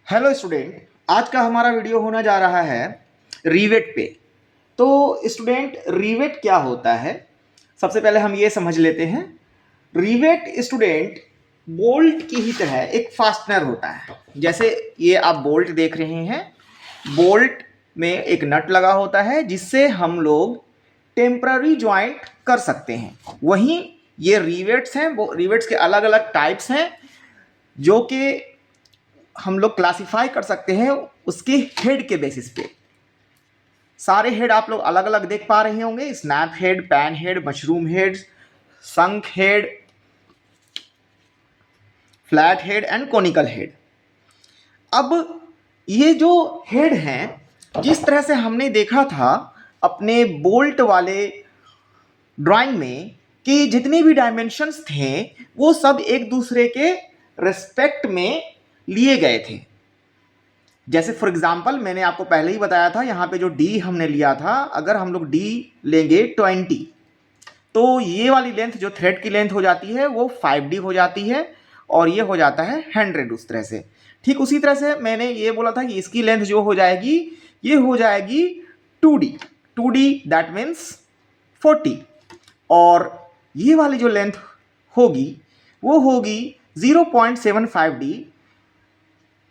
Hello student, आज का हमारा वीडियो होना जा रहा है रिवेट पे। तो स्टूडेंट, रिवेट क्या होता है? सबसे पहले हम ये समझ लेते हैं। रिवेट स्टूडेंट बोल्ट की ही तरह एक फास्टनर होता है। जैसे ये आप बोल्ट देख रहे हैं, बोल्ट में एक नट लगा होता है जिससे हम लोग टेम्पररी ज्वाइंट कर सकते हैं। वहीं ये रिवेट्स हैं, वो रिवेट्स के अलग अलग टाइप्स हैं जो कि हम लोग क्लासिफाई कर सकते हैं उसके हेड के बेसिस पे। सारे हेड आप लोग अलग अलग देख पा रहे होंगे, snap head, pan head, mushroom head, sunk head, flat head and conical head. अब ये जो हेड हैं, जिस तरह से हमने देखा था अपने बोल्ट वाले ड्राइंग में कि जितने भी डायमेंशंस थे वो सब एक दूसरे के रिस्पेक्ट में लिए गए थे। जैसे फॉर एग्जाम्पल मैंने आपको पहले ही बताया था, यहाँ पे जो डी हमने लिया था, अगर हम लोग डी लेंगे 20 तो ये वाली लेंथ जो थ्रेड की लेंथ हो जाती है वो 5D हो जाती है और ये हो जाता है 100 उस तरह से। ठीक उसी तरह से मैंने ये बोला था कि इसकी लेंथ जो हो जाएगी ये हो जाएगी 2D दैट मीन्स 40, और ये वाली जो लेंथ होगी वो होगी 0.75D।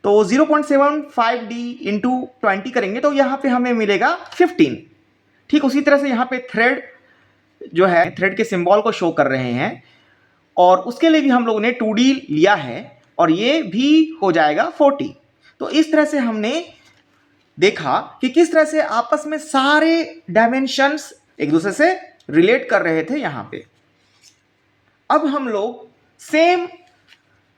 तो 0.75D इंटू 20 करेंगे तो यहाँ पे हमें मिलेगा 15। ठीक उसी तरह से यहाँ पे थ्रेड जो है, थ्रेड के सिंबल को शो कर रहे हैं और उसके लिए भी हम लोगों ने 2D लिया है और ये भी हो जाएगा 40। तो इस तरह से हमने देखा कि किस तरह से आपस में सारे डायमेंशंस एक दूसरे से रिलेट कर रहे थे यहाँ पे। अब हम लोग सेम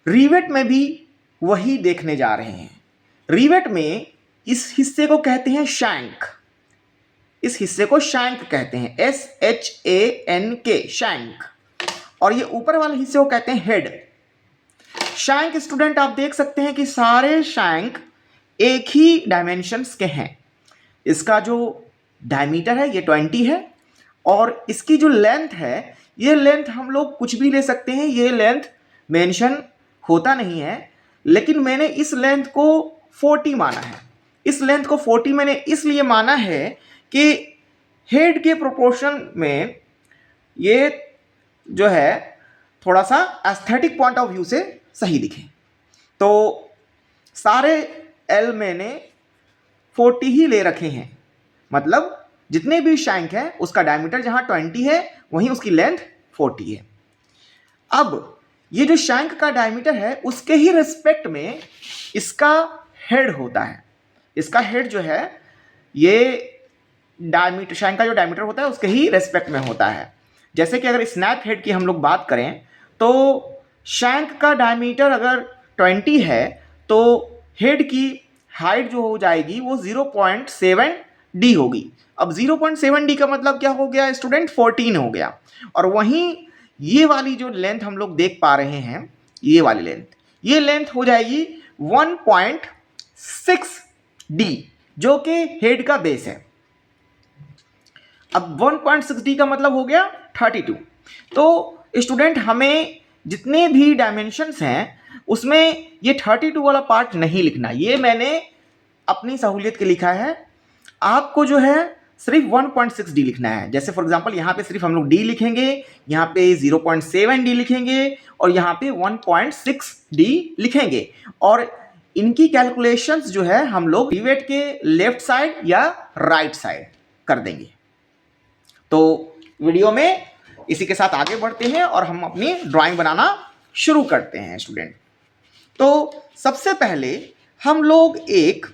रिवेट में भी वही देखने जा रहे हैं। रिवेट में इस हिस्से को कहते हैं शैंक। इस हिस्से को शैंक कहते हैं, SHANK, शैंक। और ये ऊपर वाले हिस्से को कहते हैं हेड। शैंक स्टूडेंट आप देख सकते हैं कि सारे शैंक एक ही डायमेंशंस के हैं। इसका जो डायमीटर है ये 20 है और इसकी जो लेंथ है ये लेंथ हम लोग कुछ भी ले सकते हैं, ये लेंथ मेंशन होता नहीं है, लेकिन मैंने इस लेंथ को 40 माना है। इस लेंथ को 40 मैंने इसलिए माना है कि हेड के प्रोपोर्शन में ये जो है थोड़ा सा एस्थेटिक पॉइंट ऑफ व्यू से सही दिखे। तो सारे एल मैंने 40 ही ले रखे हैं, मतलब जितने भी शैंक है उसका डायमीटर जहां 20 है वहीं उसकी लेंथ 40 है। अब ये जो शैंक का डायमीटर है उसके ही रिस्पेक्ट में इसका हेड होता है। इसका हेड जो है ये डायमीटर, शैंक का जो डायमीटर होता है उसके ही रेस्पेक्ट में होता है। जैसे कि अगर स्नैप हेड की हम लोग बात करें तो शैंक का डायमीटर अगर 20 है तो हेड की हाइट जो हो जाएगी वो 0.7D होगी। अब 0.7D का मतलब क्या हो गया स्टूडेंट? 14 हो गया। और वहीं ये वाली जो लेंथ हम लोग देख पा रहे हैं, ये वाली लेंथ, ये लेंथ हो जाएगी 1.6D जो कि हेड का बेस है। अब 1.6D का मतलब हो गया 32। तो स्टूडेंट हमें जितने भी डायमेंशंस हैं उसमें ये 32 वाला पार्ट नहीं लिखना, ये मैंने अपनी सहूलियत के लिखा है। आपको जो है सिर्फ 1.6D लिखना है। जैसे फॉर एग्जांपल यहाँ पे सिर्फ हम लोग D लिखेंगे, यहाँ पे 0.7D लिखेंगे और यहाँ पे 1.6D लिखेंगे, और इनकी कैलकुलेशंस जो है हम लोग रिवेट के लेफ्ट साइड या राइट साइड कर देंगे। तो वीडियो में इसी के साथ आगे बढ़ते हैं और हम अपनी ड्राइंग बनाना शुरू करते हैं स्टूडेंट। तो सबसे पहले हम लोग एक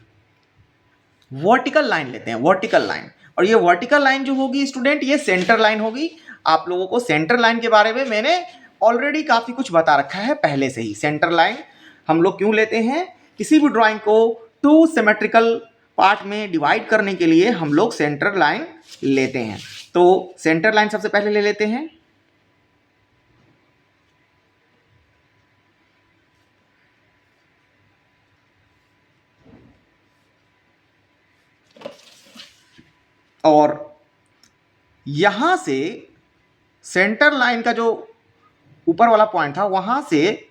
वर्टिकल लाइन लेते हैं, वर्टिकल लाइन। और ये वर्टिकल लाइन जो होगी स्टूडेंट ये सेंटर लाइन होगी। आप लोगों को सेंटर लाइन के बारे में मैंने ऑलरेडी काफ़ी कुछ बता रखा है पहले से ही। सेंटर लाइन हम लोग क्यों लेते हैं? किसी भी ड्राइंग को 2 सिमेट्रिकल पार्ट में डिवाइड करने के लिए हम लोग सेंटर लाइन लेते हैं। तो सेंटर लाइन सबसे पहले ले लेते हैं। और यहां से सेंटर लाइन का जो ऊपर वाला पॉइंट था वहां से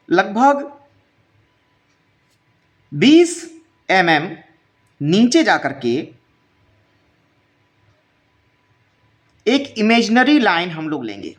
लगभग 20 mm नीचे जाकर के एक इमेजिनरी लाइन हम लोग लेंगे।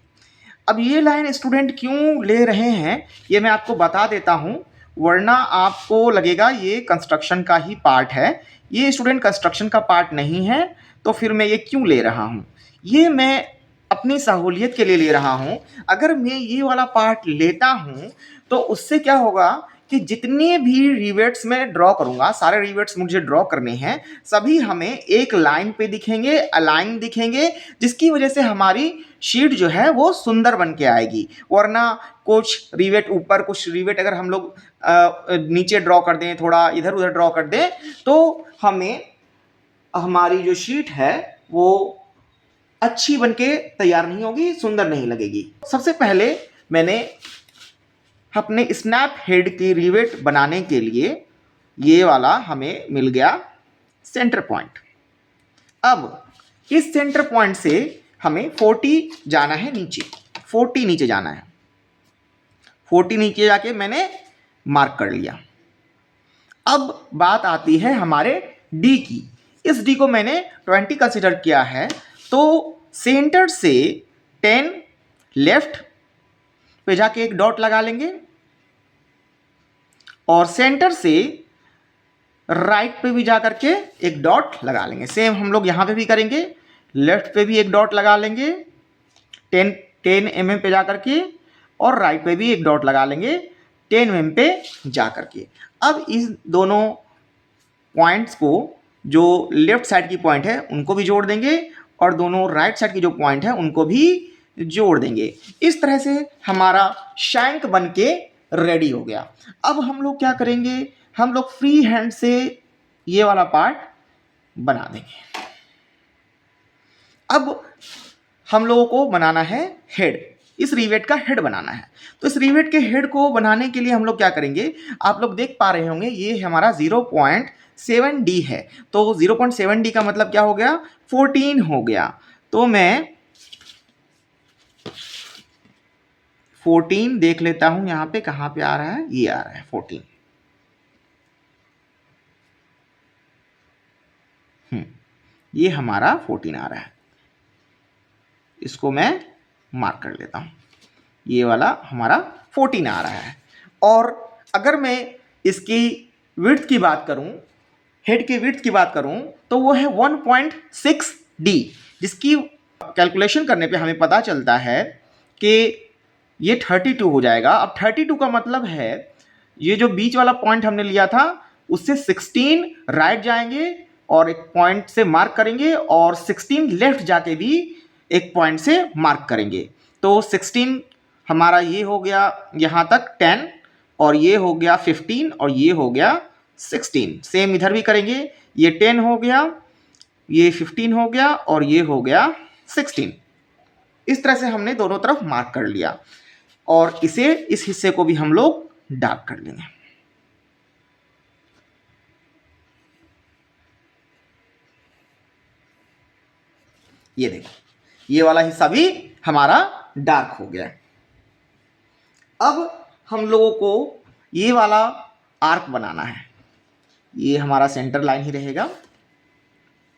अब ये लाइन स्टूडेंट क्यों ले रहे हैं ये मैं आपको बता देता हूं, वरना आपको लगेगा ये कंस्ट्रक्शन का ही पार्ट है। ये स्टूडेंट कंस्ट्रक्शन का पार्ट नहीं है, तो फिर मैं ये क्यों ले रहा हूं? ये मैं अपनी सहूलियत के लिए ले रहा हूं। अगर मैं ये वाला पार्ट लेता हूं तो उससे क्या होगा कि जितने भी रिवेट्स में ड्रॉ करूंगा, सारे रिवेट्स मुझे ड्रॉ करने हैं, सभी हमें एक लाइन पे दिखेंगे, अलाइन दिखेंगे, जिसकी वजह से हमारी शीट जो है वो सुंदर बन के आएगी। वरना कुछ रिवेट ऊपर, कुछ रिवेट अगर हम लोग नीचे ड्रॉ कर दें, थोड़ा इधर उधर ड्रॉ कर दें, तो हमें हमारी जो शीट है वो अच्छी बन के तैयार नहीं होगी, सुंदर नहीं लगेगी। सबसे पहले मैंने अपने स्नैप हेड की रिवेट बनाने के लिए ये वाला हमें मिल गया सेंटर पॉइंट। अब इस सेंटर पॉइंट से हमें 40 जाना है नीचे, 40 नीचे जाना है। 40 नीचे जाके मैंने मार्क कर लिया। अब बात आती है हमारे डी की। इस डी को मैंने 20 कंसिडर किया है, तो सेंटर से 10 लेफ्ट पे जाके एक डॉट लगा लेंगे और सेंटर से राइट पे भी जाकर के एक डॉट लगा लेंगे। सेम हम लोग यहाँ पे भी करेंगे, लेफ्ट पे भी एक डॉट लगा लेंगे 10 mm पे जाकर के, और राइट पे भी एक डॉट लगा लेंगे 10 mm पे जाकर के। अब इस दोनों पॉइंट्स को, जो लेफ्ट साइड की पॉइंट है उनको भी जोड़ देंगे और दोनों राइट साइड की जो पॉइंट है उनको भी जोड़ देंगे। इस तरह से हमारा शैंक बन के रेडी हो गया। अब हम लोग क्या करेंगे, हम लोग फ्री हैंड से ये वाला पार्ट बना देंगे। अब हम लोगों को बनाना है हेड, इस रिवेट का हेड बनाना है। तो इस रिवेट के हेड को बनाने के लिए हम लोग क्या करेंगे, आप लोग देख पा रहे होंगे ये हमारा 0.7D है। तो 0.7D का मतलब क्या हो गया, 14 हो गया। तो मैं 14 देख लेता हूं, यहां पे कहां पे आ रहा है, ये आ रहा है 14। ये हमारा 14 आ रहा है, इसको मैं मार्क कर लेता हूं। ये वाला हमारा 14 आ रहा है। और अगर मैं इसकी विड्थ की बात करूं, हेड की विड्थ की बात करूं, तो वो है 1.6D, जिसकी कैलकुलेशन करने पे हमें पता चलता है कि ये 32 हो जाएगा। अब 32 का मतलब है ये जो बीच वाला पॉइंट हमने लिया था उससे 16 राइट जाएंगे और एक पॉइंट से मार्क करेंगे, और 16 लेफ्ट जाके भी एक पॉइंट से मार्क करेंगे। तो 16 हमारा ये हो गया यहाँ तक 10, और ये हो गया 15, और ये हो गया 16। सेम इधर भी करेंगे, ये 10 हो गया, ये 15 हो गया, और ये हो गया 16। इस तरह से हमने दोनों तरफ मार्क कर लिया, और इसे, इस हिस्से को भी हम लोग डार्क कर लेंगे। ये देखो, ये वाला हिस्सा भी हमारा डार्क हो गया। अब हम लोगों को ये वाला आर्क बनाना है। ये हमारा सेंटर लाइन ही रहेगा,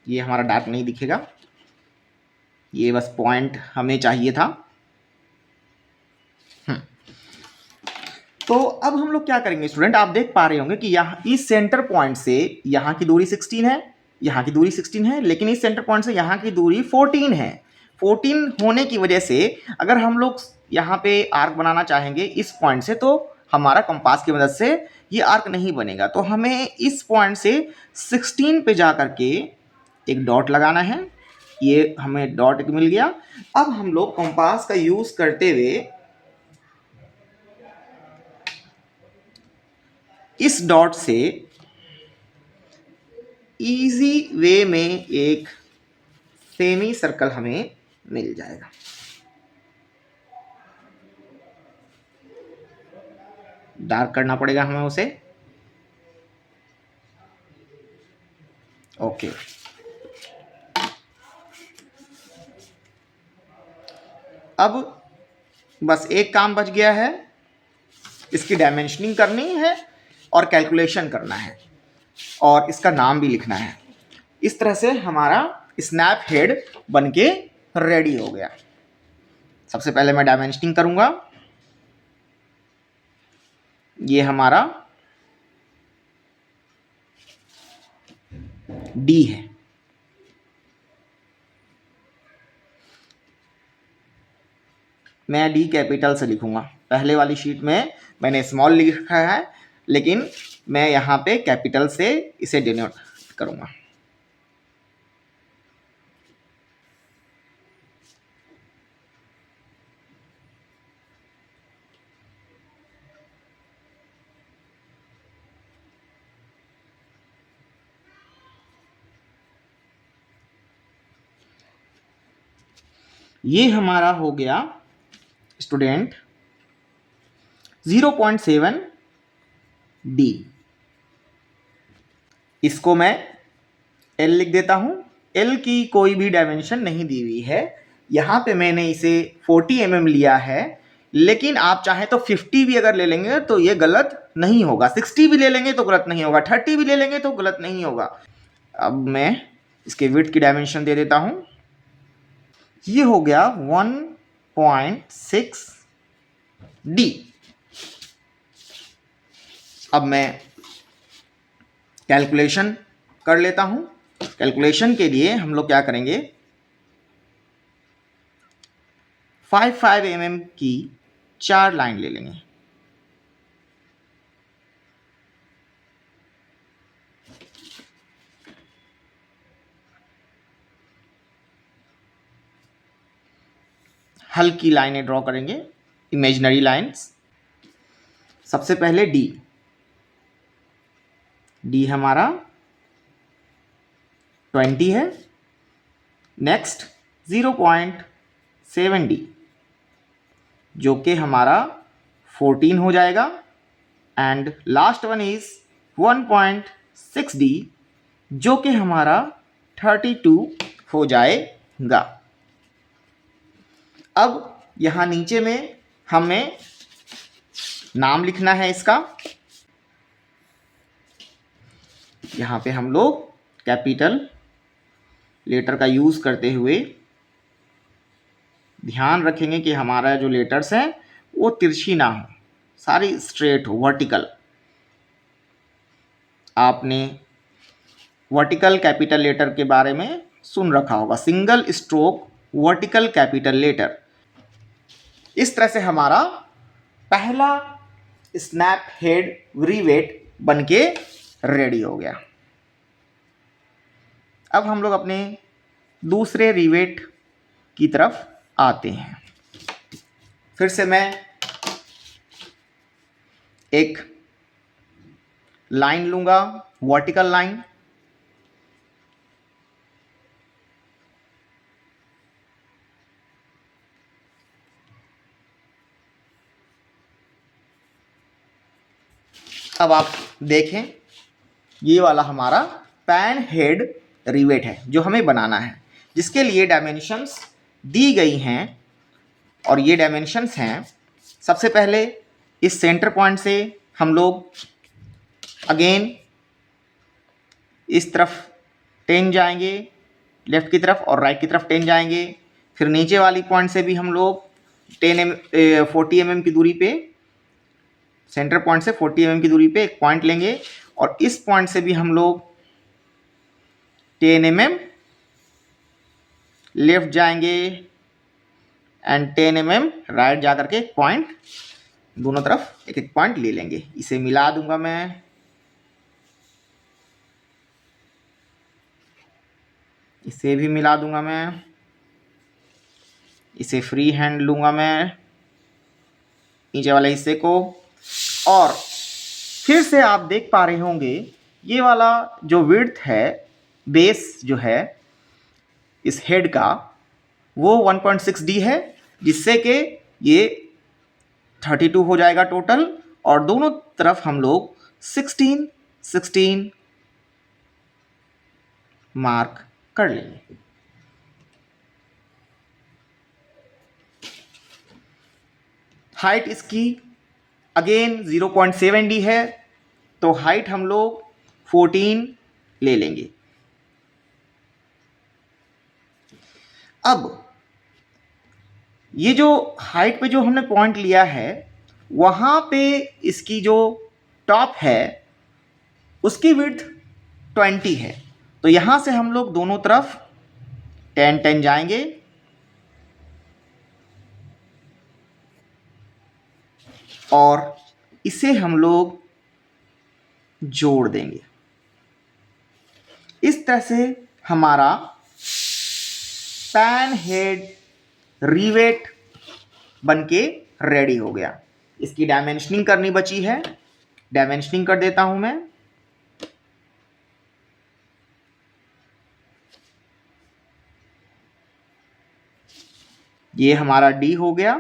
ये हमारा डार्क नहीं दिखेगा, ये बस पॉइंट हमें चाहिए था। तो अब हम लोग क्या करेंगे स्टूडेंट, आप देख पा रहे होंगे कि यहाँ इस सेंटर पॉइंट से यहाँ की दूरी 16 है, यहाँ की दूरी 16 है, लेकिन इस सेंटर पॉइंट से यहाँ की दूरी 14 है। 14 होने की वजह से अगर हम लोग यहाँ पे आर्क बनाना चाहेंगे इस पॉइंट से, तो हमारा कंपास की मदद से ये आर्क नहीं बनेगा। तो हमें इस पॉइंट से 16 पे जा करके एक डॉट लगाना है। ये हमें डॉट मिल गया। अब हम लोग कंपास का यूज करते हुए इस डॉट से इजी वे में एक सेमी सर्कल हमें मिल जाएगा। डार्क करना पड़ेगा हमें उसे। ओके, अब बस एक काम बच गया है, इसकी डायमेंशनिंग करनी है। और कैलकुलेशन करना है और इसका नाम भी लिखना है। इस तरह से हमारा स्नैप हेड बनके रेडी हो गया। सबसे पहले मैं डायमेंशनिंग करूंगा। ये हमारा डी है। मैं डी कैपिटल से लिखूंगा। पहले वाली शीट में मैंने स्मॉल लिखा है, लेकिन मैं यहाँ पे कैपिटल से इसे डिनोट करूंगा। ये हमारा हो गया स्टूडेंट 0.7 डी। इसको मैं एल लिख देता हूं। एल की कोई भी डायमेंशन नहीं दी हुई है। यहां पे मैंने इसे 40 mm लिया है, लेकिन आप चाहे तो 50 भी अगर ले लेंगे तो ये गलत नहीं होगा, 60 भी ले लेंगे तो गलत नहीं होगा, 30 भी ले लेंगे तो गलत नहीं होगा। अब मैं इसके विड्थ की डायमेंशन दे देता हूं। ये हो गया 1.6 डी। अब मैं कैलकुलेशन कर लेता हूं। कैलकुलेशन के लिए हम लोग क्या करेंगे, 5 mm की 4 लाइन ले लेंगे। हल्की लाइनें ड्रॉ करेंगे, इमेजिनरी लाइंस। सबसे पहले डी। डी हमारा 20 है। नेक्स्ट 0.7 डी, जो कि हमारा 14 हो जाएगा। And last one is 1.6 D, जो कि हमारा 32 हो जाएगा। अब यहाँ नीचे में हमें नाम लिखना है इसका। यहाँ पे हम लोग कैपिटल लेटर का यूज़ करते हुए ध्यान रखेंगे कि हमारा जो लेटर्स हैं वो तिरछी ना हो, सारी स्ट्रेट हो, वर्टिकल। आपने वर्टिकल कैपिटल लेटर के बारे में सुन रखा होगा, single stroke vertical capital letter. इस तरह से हमारा पहला स्नैप हेड रिवेट बनके रेडी हो गया। अब हम लोग अपने दूसरे रिवेट की तरफ आते हैं। फिर से मैं एक लाइन लूंगा, वर्टिकल लाइन। अब आप देखें, ये वाला हमारा पैन हेड रिवेट है जो हमें बनाना है, जिसके लिए डायमेंशंस दी गई हैं। और ये डायमेंशंस हैं, सबसे पहले इस सेंटर पॉइंट से हम लोग अगेन इस तरफ 10 जाएंगे, लेफ्ट की तरफ, और राइट की तरफ 10 जाएंगे। फिर नीचे वाली पॉइंट से भी हम लोग 40 mm की दूरी पे, सेंटर पॉइंट से 40 mm की दूरी पे एक पॉइंट लेंगे, और इस पॉइंट से भी हम लोग 10 mm लेफ्ट जाएंगे एंड 10 mm राइट जा करके एक पॉइंट, दोनों तरफ एक एक पॉइंट ले लेंगे। इसे मिला दूंगा मैं, इसे भी मिला दूंगा मैं, इसे फ्री हैंड लूंगा मैं नीचे वाले हिस्से को। और फिर से आप देख पा रहे होंगे ये वाला जो विड्थ है, बेस जो है इस हेड का, वो 1.6 डी है, जिससे कि ये 32 हो जाएगा टोटल। और दोनों तरफ हम लोग 16 मार्क कर लेंगे। हाइट इसकी अगेन 0.7 डी है, तो हाइट हम लोग 14 ले लेंगे। अब ये जो हाइट पे जो हमने पॉइंट लिया है, वहाँ पे इसकी जो टॉप है उसकी विड्थ 20 है। तो यहाँ से हम लोग दोनों तरफ 10 10 जाएंगे और इसे हम लोग जोड़ देंगे। इस तरह से हमारा पैन हेड रिवेट बनके रेडी हो गया। इसकी डायमेंशनिंग करनी बची है, डायमेंशनिंग कर देता हूं मैं। ये हमारा डी हो गया।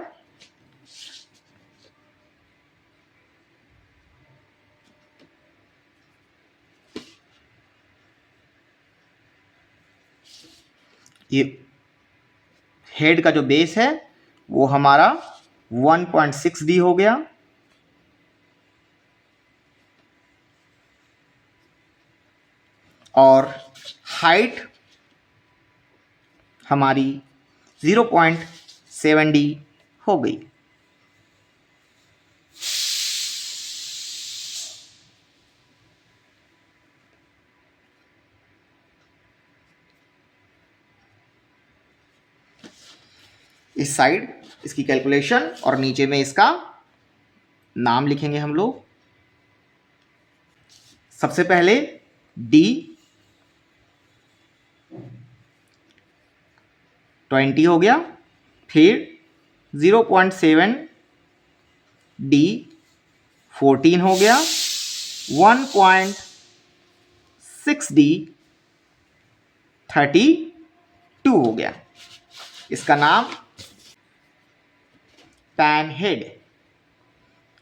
ये हेड का जो बेस है वो हमारा 1.6 डी हो गया। और हाइट हमारी 0.7 डी हो गई। इस साइड इसकी कैलकुलेशन और नीचे में इसका नाम लिखेंगे हम लोग। सबसे पहले डी 20 हो गया, फिर 0.7 डी 14 हो गया, 1.6 डी 32 हो गया। इसका नाम पैन हेड,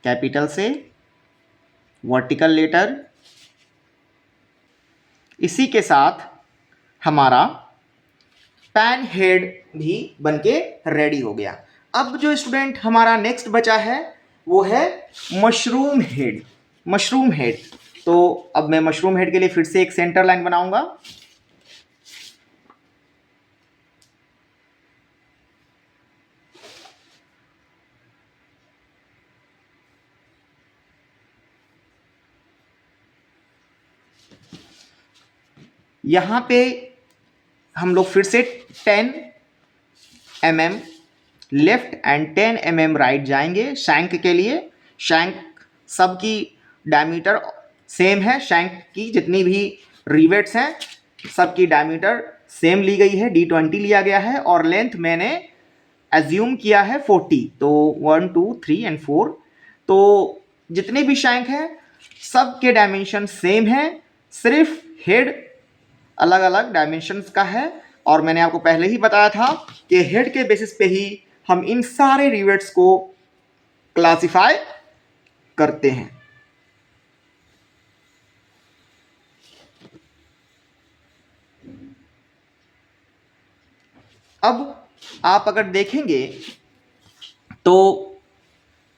कैपिटल से वर्टिकल लेटर। इसी के साथ हमारा पैन हेड भी बनके रेडी हो गया। अब जो स्टूडेंट हमारा नेक्स्ट बचा है वो है मशरूम हेड। मशरूम हेड, तो अब मैं मशरूम हेड के लिए फिर से एक सेंटर लाइन बनाऊंगा। यहां पे हम लोग फिर से 10 mm left and 10 mm right जाएंगे शैंक के लिए। शैंक सबकी डायमीटर सेम है, शैंक की जितनी भी रिवेट्स हैं सबकी डायमीटर सेम ली गई है, D20 लिया गया है और लेंथ मैंने एज्यूम किया है 40। तो 1 2 3 एंड 4, तो जितने भी शैंक हैं सबके डायमेंशन सेम है, सिर्फ हेड अलग अलग डायमेंशंस का है। और मैंने आपको पहले ही बताया था कि हेड के बेसिस पे ही हम इन सारे रिवेट्स को क्लासिफाई करते हैं। अब आप अगर देखेंगे तो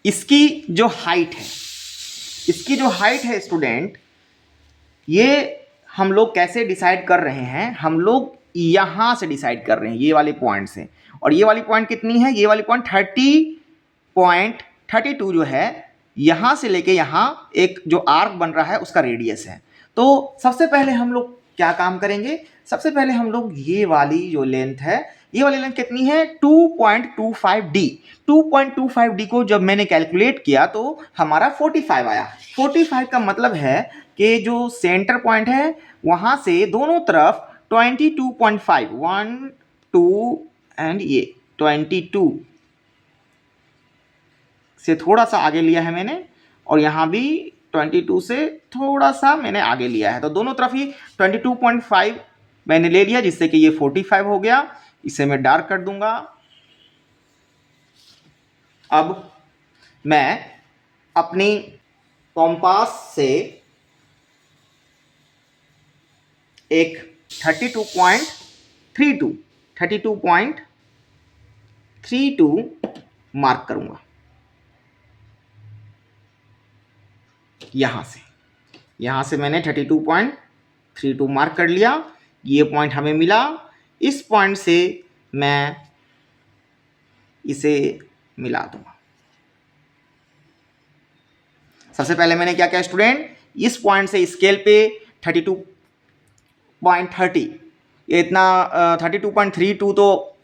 इसकी जो हाइट है, इसकी जो हाइट है स्टूडेंट, ये हम लोग कैसे डिसाइड कर रहे हैं? हम लोग यहां से डिसाइड कर रहे हैं, ये वाले पॉइंट से। और ये वाली पॉइंट कितनी है? ये वाली पॉइंट 30.32 जो है, यहां से लेके यहां एक जो आर्क बन रहा है उसका रेडियस है। तो सबसे पहले हम लोग क्या काम करेंगे? सबसे पहले हम लोग ये वाली जो लेंथ है, ये वाली लेंथ कितनी है? 2.25 डी। 2.25 डी को जब मैंने कैलकुलेट किया तो हमारा 45 आया। 45 का मतलब है कि जो सेंटर पॉइंट है वहां से दोनों तरफ 22.5, 1 2 एंड ये 22 से थोड़ा सा आगे लिया है मैंने, और यहाँ भी 22 से थोड़ा सा मैंने आगे लिया है। तो दोनों तरफ ही 22.5 मैंने ले लिया, जिससे कि ये 45 हो गया। इसे मैं डार्क कर दूंगा। अब मैं अपनी कॉम्पास से एक 32.32 मार्क करूंगा यहां से। यहाँ से मैंने 32.32 मार्क कर लिया, ये पॉइंट हमें मिला। इस पॉइंट से मैं इसे मिला दूंगा। सबसे पहले मैंने क्या किया स्टूडेंट, इस पॉइंट से स्केल पे 32.30, ये इतना 32.32 तो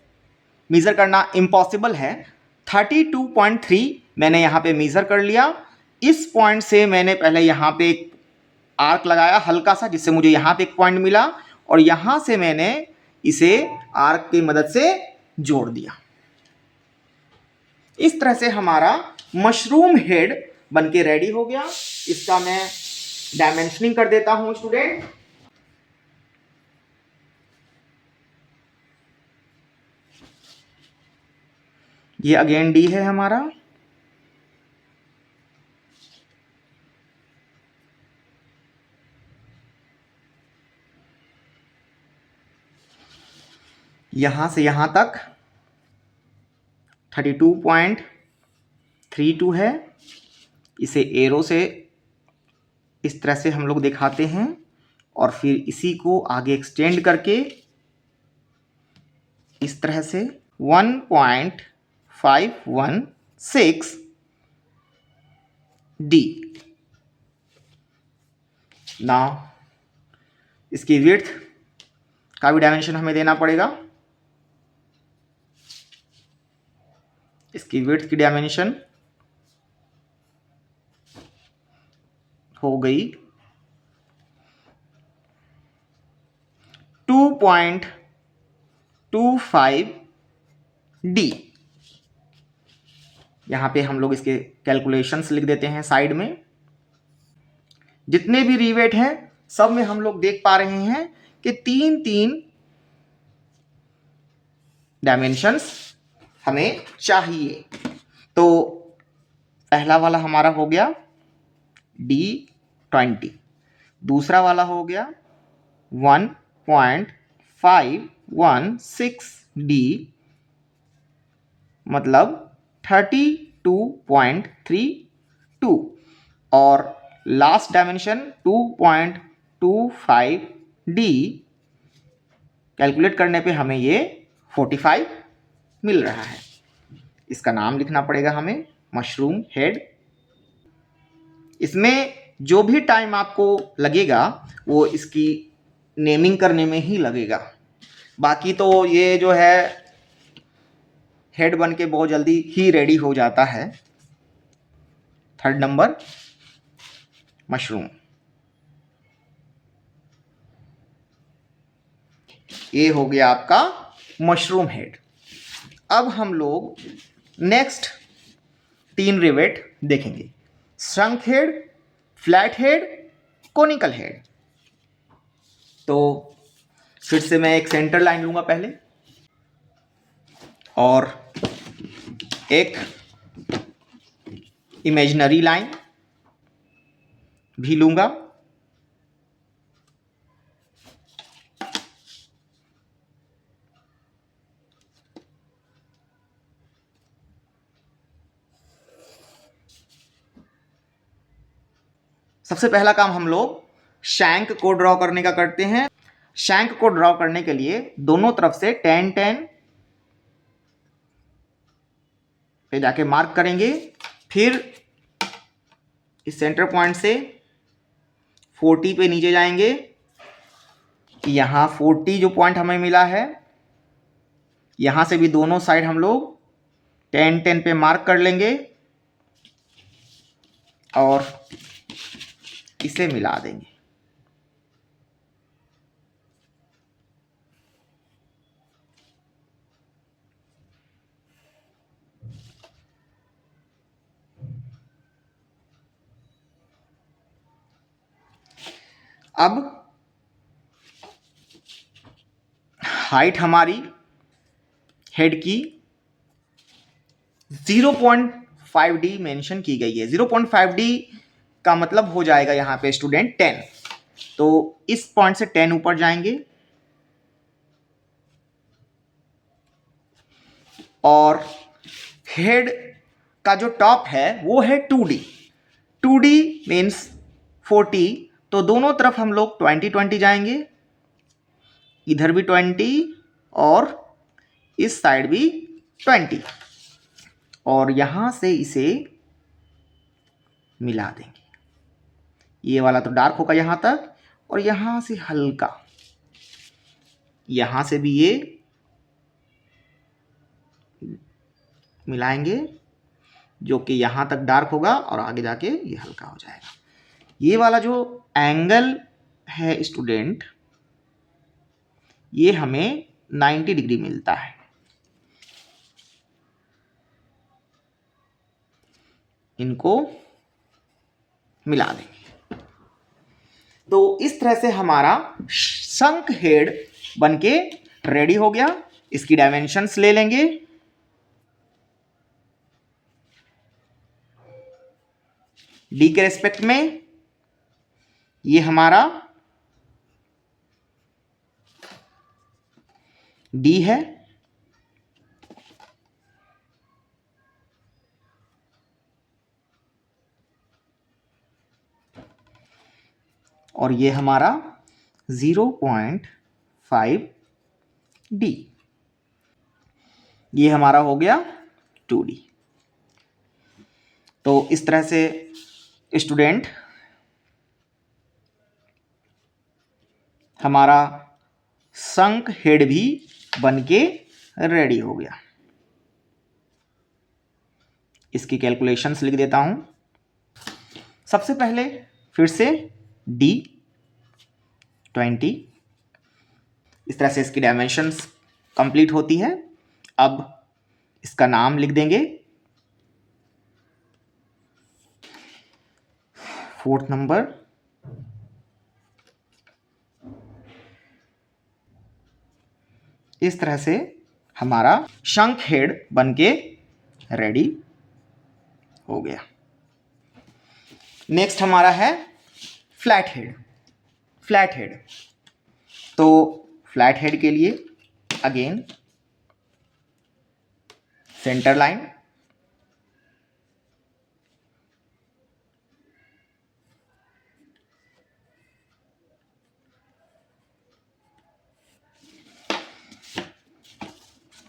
मेज़र करना इम्पॉसिबल है। 32.3 मैंने यहाँ पे मेज़र कर लिया। इस पॉइंट से मैंने पहले यहाँ पे एक आर्क लगाया हल्का सा, जिससे मुझे यहाँ पे एक पॉइंट मिला, और यहाँ से मैंने इसे आर्क की मदद से जोड़ दिया। इस तरह से हमारा मशरूम हेड बनके रेडी हो गया। इसका मैं डायमेंशनिंग कर देता हूं स्टूडेंट। ये अगेन डी है हमारा, यहां से यहां तक 32.32 है। इसे एरो से इस तरह से हम लोग दिखाते हैं, और फिर इसी को आगे एक्सटेंड करके इस तरह से 1.516 डी। ना इसकी विड्थ का भी डायमेंशन हमें देना पड़ेगा। इसकी विड्थ की डायमेंशन हो गई 2.25 डी। यहां पे हम लोग इसके कैलकुलेशंस लिख देते हैं साइड में। जितने भी रिवेट हैं सब में हम लोग देख पा रहे हैं कि 3-3 डायमेंशंस हमें चाहिए। तो पहला वाला हमारा हो गया D20, दूसरा वाला हो गया 1.516 डी, मतलब 32.32, और लास्ट डायमेंशन 2.25 डी। कैलकुलेट करने पे हमें ये 45 मिल रहा है। इसका नाम लिखना पड़ेगा हमें, मशरूम हेड। इसमें जो भी टाइम आपको लगेगा वो इसकी नेमिंग करने में ही लगेगा। बाकी तो ये जो है हेड बन के बहुत जल्दी ही रेडी हो जाता है। 3rd नंबर मशरूम, ये हो गया आपका मशरूम हेड। अब हम लोग नेक्स्ट 3 रिवेट देखेंगे, शंख head, flat head, conical head. तो फिर से मैं एक सेंटर लाइन लूंगा पहले, और एक इमेजिनरी लाइन भी लूंगा। सबसे पहला काम हम लोग शैंक को ड्रॉ करने का करते हैं। शैंक को ड्रॉ करने के लिए दोनों तरफ से 10-10 पे जाके मार्क करेंगे। फिर इस सेंटर पॉइंट से 40 पे नीचे जाएंगे। यहाँ 40 जो पॉइंट हमें मिला है, यहाँ से भी दोनों साइड हम लोग 10-10 पे मार्क कर लेंगे और इसे मिला देंगे। अब हाइट हमारी हेड की 0.5 डी मेंशन की गई है। 0.5 डी का मतलब हो जाएगा यहाँ पे स्टूडेंट 10। तो इस पॉइंट से 10 ऊपर जाएंगे और हेड का जो टॉप है वो है 2D। 2D मीन्स 40, तो दोनों तरफ हम लोग 20-20 जाएंगे, इधर भी 20 और इस साइड भी 20, और यहां से इसे मिला देंगे। ये वाला तो डार्क होगा यहां तक, और यहां से हल्का, यहां से भी ये मिलाएंगे, जो कि यहां तक डार्क होगा और आगे जाके ये हल्का हो जाएगा। ये वाला जो एंगल है स्टूडेंट, ये हमें 90 डिग्री मिलता है। इनको मिला देंगे, तो इस तरह से हमारा शंख हेड बनके रेडी हो गया। इसकी डायमेंशंस ले लेंगे। डी के रेस्पेक्ट में ये हमारा डी है, और ये हमारा 0.5 डी। ये हमारा हो गया 2D। तो इस तरह से स्टूडेंट हमारा शंख हेड भी बनके रेडी हो गया। इसकी कैलकुलेशंस लिख देता हूं। सबसे पहले फिर से D 20, इस तरह से इसकी डायमेंशंस कंप्लीट होती है। अब इसका नाम लिख देंगे। 4th नंबर, इस तरह से हमारा शंख हेड बनके रेडी हो गया। नेक्स्ट हमारा है फ्लैट हेड। फ्लैट हेड, तो फ्लैट हेड के लिए अगेन सेंटर लाइन,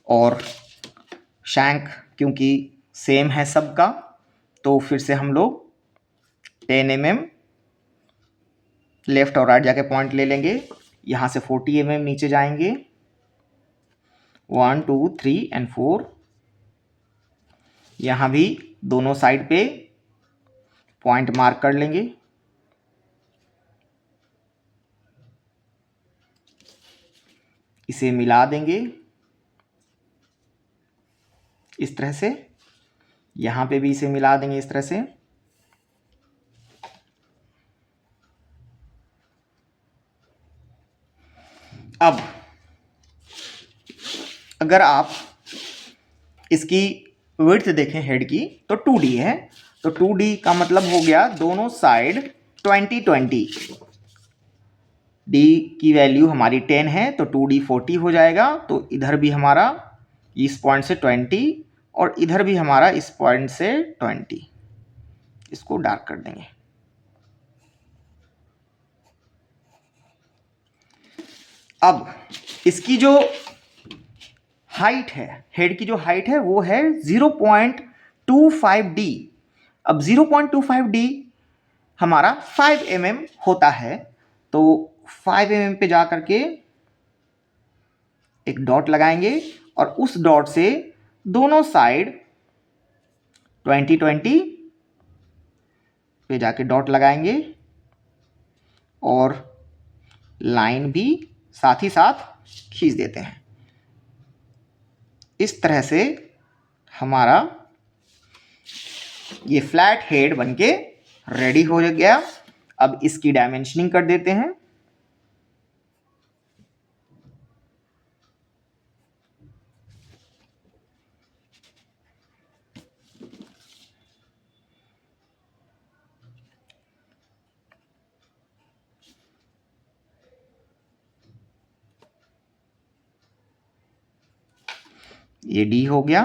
और शैंक क्योंकि सेम है सबका, तो फिर से हम लोग 10 mm लेफ्ट और राइट जाके पॉइंट ले लेंगे। यहां से 40 mm नीचे जाएंगे, 1 2 3 एंड 4। यहां भी दोनों साइड पे पॉइंट मार्क कर लेंगे। इसे मिला देंगे इस तरह से, यहां पे भी इसे मिला देंगे इस तरह से। अब अगर आप इसकी विड्थ देखें हेड की, तो 2D है, तो 2D का मतलब हो गया दोनों साइड 20-20। D की वैल्यू हमारी 10 है, तो 2D 40 हो जाएगा। तो इधर भी हमारा इस पॉइंट से 20 और इधर भी हमारा इस पॉइंट से 20। इसको डार्क कर देंगे। अब इसकी जो हाइट है, हेड की जो हाइट है वो है 0.25D। अब 0.25D हमारा 5 mm होता है, तो 5 mm पे जा करके एक डॉट लगाएंगे और उस डॉट से दोनों साइड 20-20 पे जाके डॉट लगाएंगे और लाइन भी साथ ही साथ खींच देते हैं। इस तरह से हमारा ये फ्लैट हेड बनके रेडी हो गया। अब इसकी डायमेंशनिंग कर देते हैं। ये डी हो गया।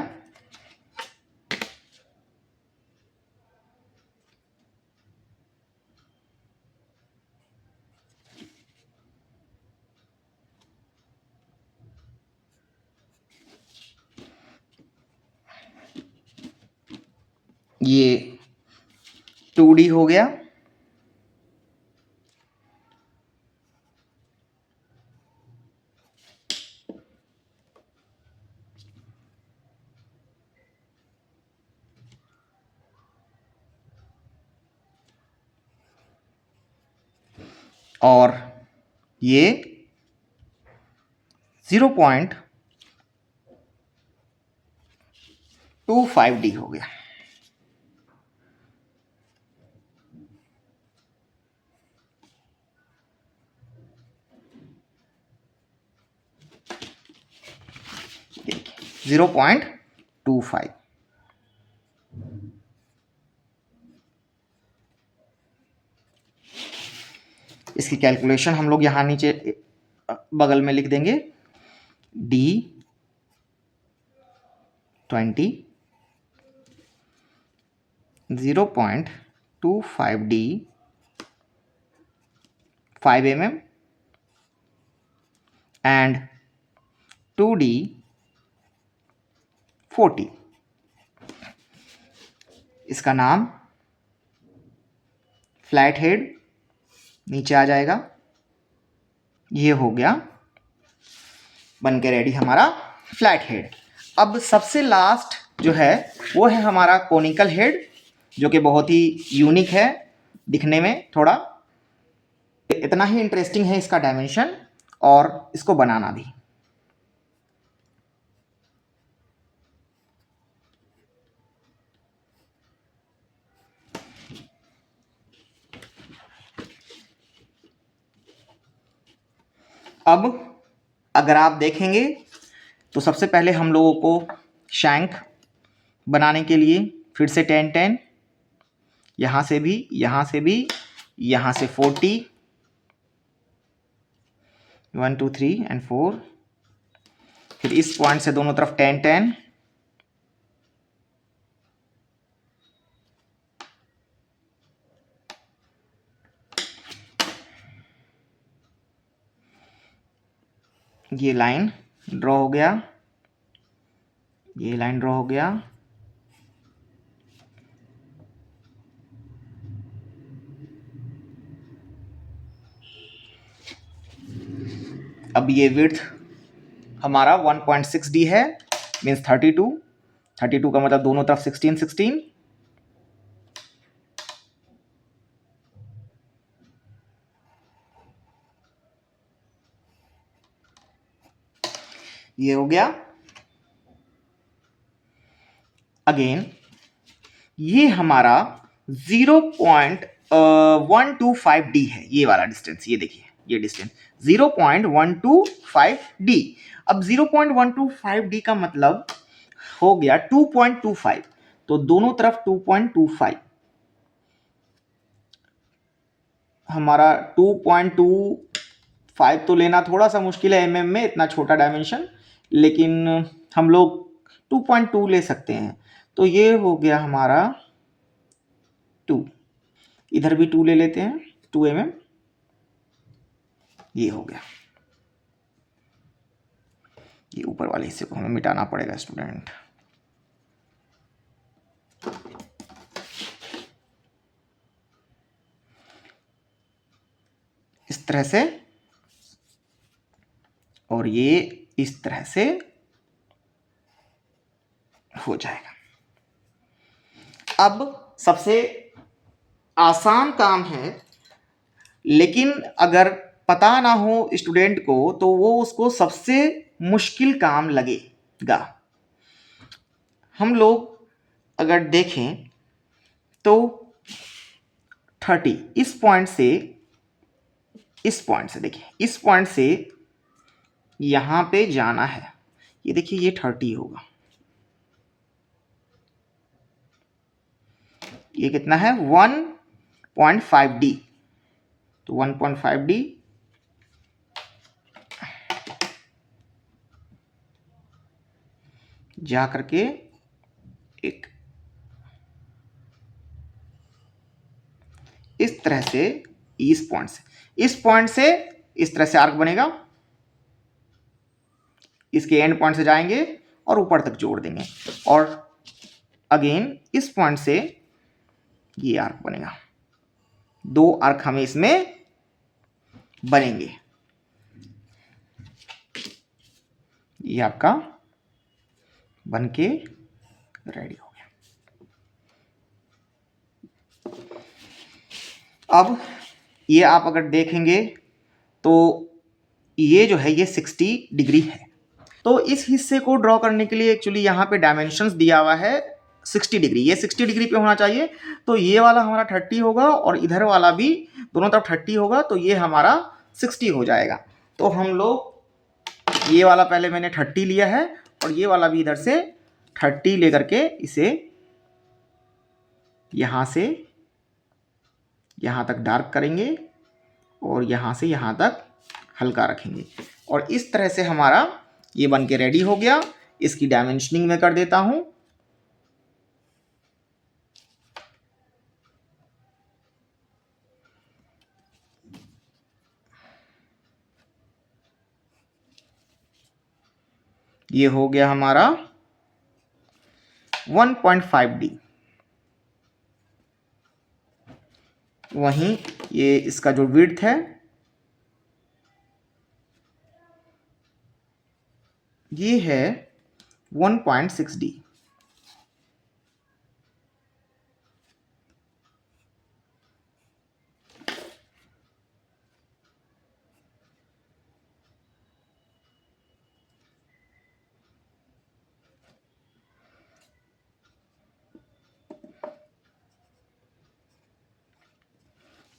ये 2D हो गया, और ये 0.25D हो गया। देखिए 0.25। इसकी कैलकुलेशन हम लोग यहाँ नीचे बगल में लिख देंगे, D20 0.25D 5 mm and 2D 40। इसका नाम फ्लैट हेड नीचे आ जाएगा। ये हो गया बन के रेडी हमारा फ्लैट हेड। अब सबसे लास्ट जो है वो है हमारा कोनिकल हेड, जो कि बहुत ही यूनिक है दिखने में। थोड़ा इतना ही इंटरेस्टिंग है इसका डायमेंशन और इसको बनाना भी। अब अगर आप देखेंगे तो सबसे पहले हम लोगों को शैंक बनाने के लिए फिर से 10-10, यहाँ से भी, यहाँ से भी, यहाँ से 40, 1 2 3 and 4, फिर इस पॉइंट से दोनों तरफ 10-10, ये लाइन ड्रॉ हो गया, ये लाइन ड्रॉ हो गया। अब ये विड्थ हमारा 1.6D है, मीन्स 32 का मतलब दोनों तरफ 16-16। ये हो गया। अगेन ये हमारा 0.125D है, ये वाला डिस्टेंस, ये देखिए ये डिस्टेंस 0.125D। अब 0.125D का मतलब हो गया 2.25, तो दोनों तरफ 2.25, हमारा 2.25 तो लेना थोड़ा सा मुश्किल है mm में, इतना छोटा डायमेंशन, लेकिन हम लोग 2.2 ले सकते हैं। तो ये हो गया हमारा 2, इधर भी 2 ले लेते हैं, 2 mm, ये हो गया। ये ऊपर वाले हिस्से को हमें मिटाना पड़ेगा स्टूडेंट। इस तरह से, और ये इस तरह से हो जाएगा। अब सबसे आसान काम है, लेकिन अगर पता ना हो स्टूडेंट को तो वो उसको सबसे मुश्किल काम लगेगा। हम लोग अगर देखें तो 30 इस पॉइंट से देखिए, इस पॉइंट से यहां पे जाना है, ये देखिए ये 30 होगा, ये कितना है 1.5D, तो 1.5D जा करके एक इस तरह से, इस पॉइंट से इस तरह से आर्क बनेगा, इसके एंड पॉइंट से जाएंगे और ऊपर तक जोड़ देंगे, और अगेन इस पॉइंट से ये आर्क बनेगा, 2 आर्क हमें इसमें बनेंगे। ये आपका बनके रेडी हो गया। अब ये आप अगर देखेंगे तो ये जो है ये 60 डिग्री है। तो इस हिस्से को ड्रॉ करने के लिए एक्चुअली यहाँ पे डायमेंशंस दिया हुआ है 60 डिग्री, ये 60 डिग्री पे होना चाहिए। तो ये वाला हमारा 30 होगा और इधर वाला भी दोनों तरफ 30 होगा, तो ये हमारा 60 हो जाएगा। तो हम लोग ये वाला पहले मैंने 30 लिया है और ये वाला भी इधर से 30 लेकर के इसे यहाँ से यहाँ तक डार्क करेंगे और यहाँ से यहाँ तक हल्का रखेंगे और इस तरह से हमारा ये बन के रेडी हो गया। इसकी डायमेंशनिंग मैं कर देता हूं। ये हो गया हमारा 1.5D। वहीं ये इसका जो विड्थ है ये है 1.6D।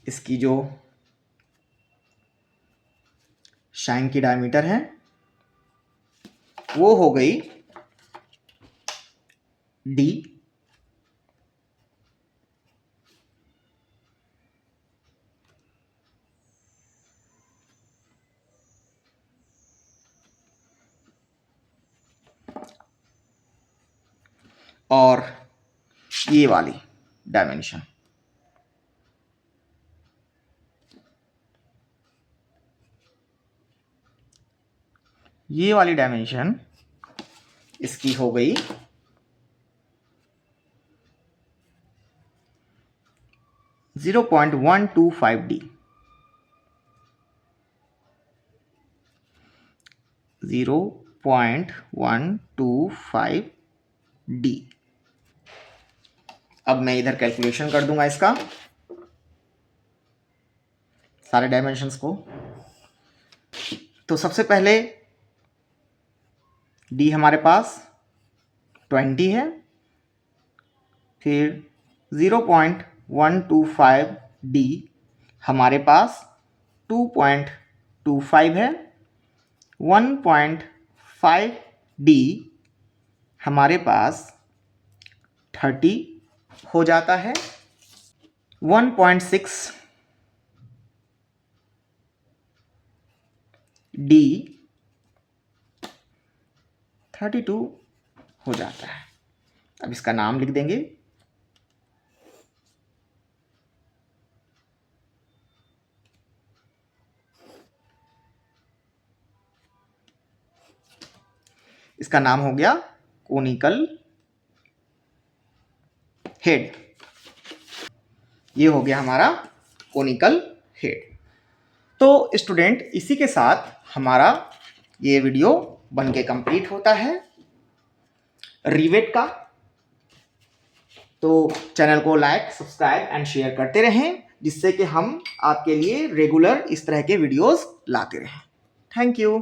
इसकी जो शाइन की डायमीटर है वो हो गई D। और ये वाली डायमेंशन इसकी हो गई 0.125D। 0.125D। अब मैं इधर कैलकुलेशन कर दूंगा इसका सारे डायमेंशंस को। तो सबसे पहले D हमारे पास 20 है, फिर 0.125D हमारे पास 2.25 है, 1.5D हमारे पास 30 हो जाता है, 1.6D 32 हो जाता है। अब इसका नाम लिख देंगे। इसका नाम हो गया कोनिकल हेड। ये हो गया हमारा कोनिकल हेड। तो स्टूडेंट इसी के साथ हमारा ये वीडियो बनके कंप्लीट होता है रिवेट का। तो चैनल को लाइक, सब्सक्राइब एंड शेयर करते रहें, जिससे कि हम आपके लिए रेगुलर इस तरह के वीडियोस लाते रहें। Thank you.